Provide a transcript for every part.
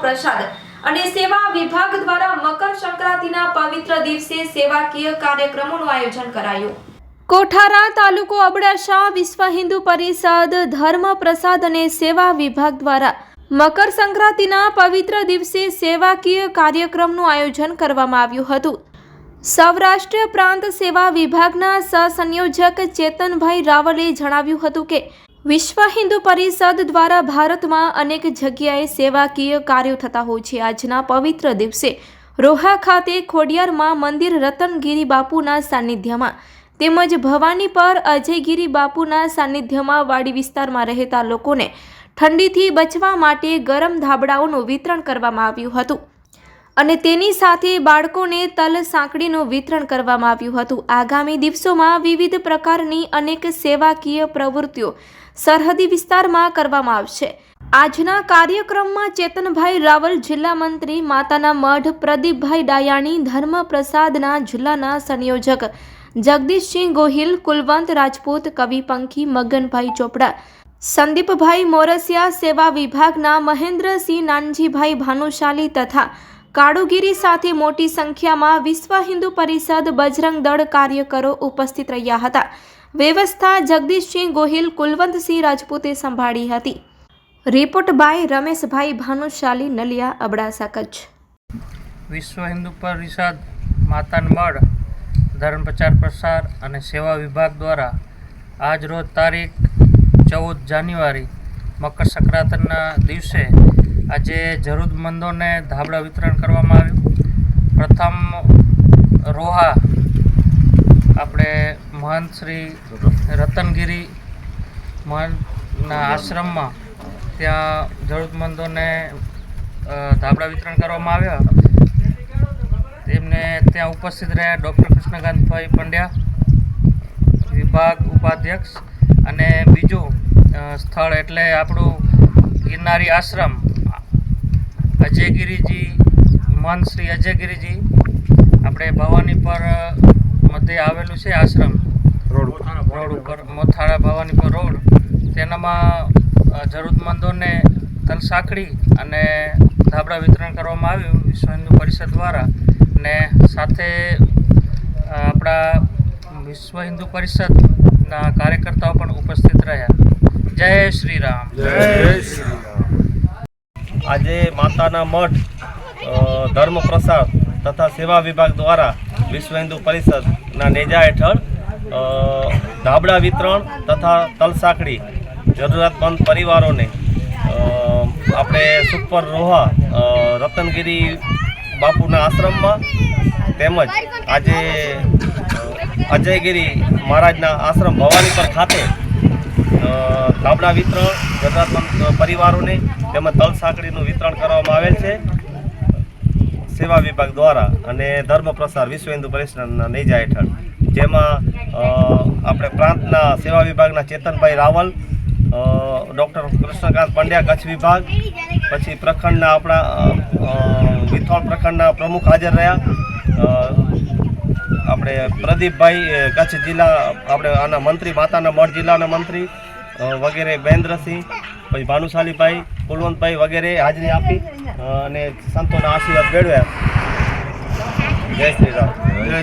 પ્રસાદ અને સેવા વિભાગ દ્વારા મકર સંક્રાંતિના પવિત્ર દિવસે સેવાકીય કાર્યક્રમોનું આયોજન કરાયું। કોઠારા તાલુકો અબડાસા વિશ્વ હિન્દુ પરિષદ ધર્મ પ્રસાદ અને સેવા વિભાગ દ્વારા મકર સંક્રાંતિના પવિત્ર દિવસે સેવાકીય કાર્યક્રમનું આયોજન કરવામાં આવ્યું હતું। સૌરાષ્ટ્ર પ્રાંત સેવા વિભાગના સહસંયોજક ચેતનભાઈ રાવલે જણાવ્યું હતું કે વિશ્વ હિન્દુ પરિષદ દ્વારા ભારતમાં અનેક જગ્યાએ સેવાકીય કાર્યો થતા હોય છે। આજના પવિત્ર દિવસે રોહા ખાતે ખોડિયારમાં મંદિર રતનગીરી બાપુના સાનિધ્યમાં તેમજ ભવાની પર અજયગીરી બાપુના સાનિધ્યમાં વાડી વિસ્તારમાં રહેતા લોકોને ઠંડીથી બચવા માટે ગરમ ધાબળાઓનું વિતરણ કરવામાં આવ્યું હતું અને તેની સાથે બાળકોને તલ સાંકળીનું વિતરણ કરવામાં આવ્યું હતું। આગામી દિવસોમાં વિવિધ પ્રકારની અનેક સેવાકીય પ્રવૃત્તિઓ સરહદી વિસ્તારમાં કરવામાં આવશે। આજના કાર્યક્રમમાં ચેતનભાઈ રાવલ, જિલ્લા મંત્રી માતાના મઢ પ્રદીપભાઈ ડાયાણી, ધર્મ પ્રસાદના જિલ્લાના સંયોજક જગદીશસિંહ ગોહિલ, કુલવંત રાજપૂત, કવિ પંખી, મગનભાઈ ચોપડા, સંદીપભાઈ મોરસિયા, સેવા વિભાગના મહેન્દ્રસિંહ નાનજીભાઈ ભાનુશાલી તથા કાળુગીરી સાથે મોટી સંખ્યામાં વિશ્વ હિન્દુ પરિષદ બજરંગ દળ કાર્યકરો ઉપસ્થિત રહ્યા હતા। વ્યવસ્થા જગદીશસિંહ ગોહિલ, કુલવંતસિંહ રાજપૂતે સંભાળી હતી। Report by Rameshbhai Bhanushali, Naliya, Abdasa, Kutch. વિશ્વ હિન્દુ પરિષદ માતાના મઢ ધર્મ પ્રચાર પ્રસાર અને સેવા વિભાગ દ્વારા આજ રોજ તારીખ 14 જાન્યુઆરી મકર સંક્રાંતિના દિવસે આજે જરૂરતમંદોને ધાબળા વિતરણ કરવામાં આવ્યું। પ્રથમ રોહા આપણે મહંત શ્રી રતનગીરી મહંતના આશ્રમમાં ત્યાં જરૂરતમંદોને ધાબળા વિતરણ કરવામાં આવ્યા। તેમને ત્યાં ઉપસ્થિત રહ્યા ડૉક્ટર કૃષ્ણકાંતભાઈ પંડ્યા, વિભાગ ઉપાધ્યક્ષ, અને બીજું સ્થળ એટલે આપણું ગિરનારી આશ્રમ અજયગીરીજી, મહંત શ્રી અજયગીરીજી, આપણે ભવાની પર મધ્ય આવેલું છે આશ્રમ રોડ ઉપર, મોથાળા ભવાની પર રોડ, તેનામાં જરૂરતમંદોને તલસાંકળી અને ધાબળા વિતરણ કરવામાં આવ્યું વિશ્વ હિન્દુ પરિષદ દ્વારા। ને સાથે આપણા વિશ્વ હિન્દુ પરિષદના કાર્યકર્તાઓ પણ ઉપસ્થિત રહ્યા। જય શ્રી રામ। જય શ્રી રામ। આજે માતાના મઠ ધર્મ પ્રસાદ તથા સેવા વિભાગ દ્વારા વિશ્વ હિન્દુ પરિષદના નેજા હેઠળ ધાબળા વિતરણ તથા તલસાંકળી જરૂરિયાતમંદ પરિવારોને આપણે સુપર રોહા રતનગીરી બાપુના આશ્રમમાં તેમજ આજે અજયગીરી મહારાજના આશ્રમ ભવાની પર ખાતે ધાબળા વિતરણ જરૂરિયાતમંદ પરિવારોને તેમજ તલસાંકળીનું વિતરણ કરવામાં આવેલ છે સેવા વિભાગ દ્વારા અને ધર્મ પ્રસાર વિશ્વ હિન્દુ પરિષદના નેજા હેઠળ, જેમાં આપણે પ્રાંતના સેવા વિભાગના ચેતનભાઈ રાવલ, ડૉક્ટર કૃષ્ણકાંત પંડ્યા કચ્છ વિભાગ, પછી પ્રખંડના આપણા વિથોળ પ્રખંડના પ્રમુખ હાજર રહ્યા, આપણે પ્રદીપભાઈ કચ્છ જિલ્લા આપણે આના મંત્રી માતાના મઢ જિલ્લાના મંત્રી વગેરે, મહેન્દ્રસિંહ, પછી ભાનુશાલીભાઈ, કુલવંતભાઈ વગેરે હાજરી આપી અને સંતોના આશીર્વાદ મેળવ્યા। જય શ્રી રામ।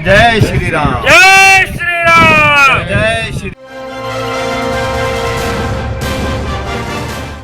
જય શ્રી રામ। જય શ્રી રામ।